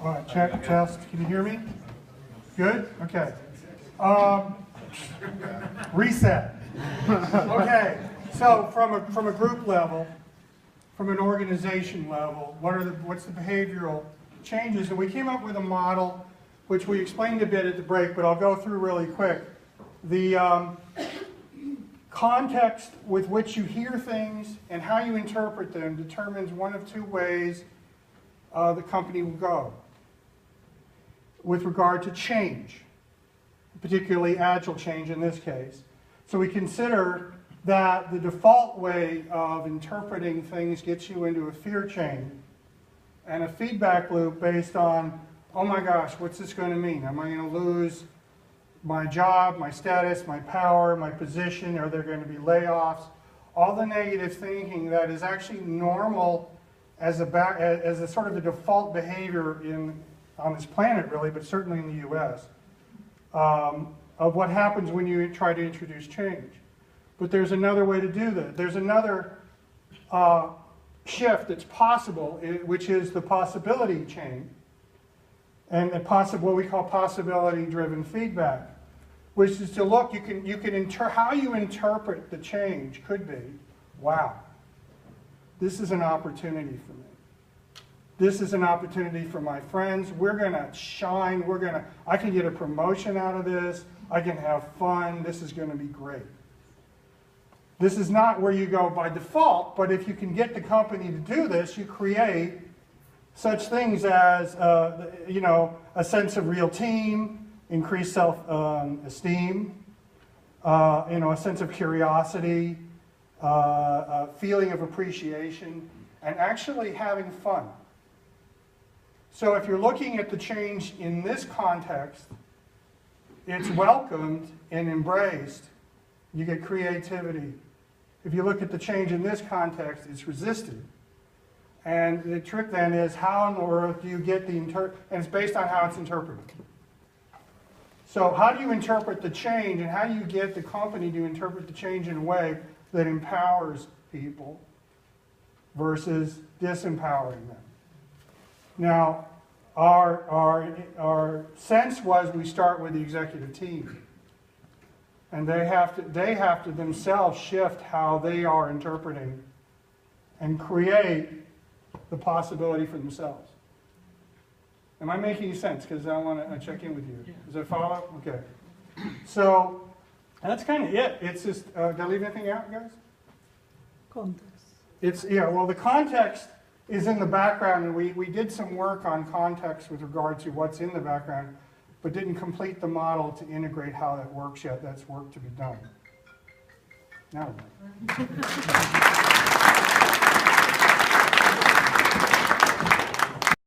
All right, check, test. Can you hear me? Good? Okay. Reset. Okay, so from a group level, from an organization level, what's the behavioral changes? And we came up with a model, which we explained a bit at the break, but I'll go through really quick. The context with which you hear things and how you interpret them determines one of two ways the company will go with regard to change, particularly agile change in this case. So we consider that the default way of interpreting things gets you into a fear chain and a feedback loop based on, oh my gosh, what's this going to mean? Am I going to lose my job, my status, my power, my position? Are there going to be layoffs? All the negative thinking that is actually normal as a sort of a default behavior on this planet, really, but certainly in the U.S., of what happens when you try to introduce change. But there's another way to do that. There's another shift that's possible, which is the possibility chain, and what we call possibility-driven feedback, which is to look, how you interpret the change could be, wow, this is an opportunity for me. This is an opportunity for my friends. We're going to shine. I can get a promotion out of this. I can have fun. This is going to be great. This is not where you go by default, but if you can get the company to do this, you create such things as a sense of real team, increased self-esteem, a sense of curiosity, a feeling of appreciation, and actually having fun. So if you're looking at the change in this context, it's welcomed and embraced. You get creativity. If you look at the change in this context, it's resisted. And the trick then is, how in the world do you get and it's based on how it's interpreted. So how do you interpret the change, and how do you get the company to interpret the change in a way that empowers people versus disempowering them? Now, our sense was we start with the executive team. And they have to themselves shift how they are interpreting and create the possibility for themselves. Am I making sense? Because I want to check in with you. Does that follow? Okay. So that's kind of it. It's just, did I leave anything out, guys? Context. Well, the context is in the background, and we did some work on context with regard to what's in the background, but didn't complete the model to integrate how that works yet. That's work to be done. Now.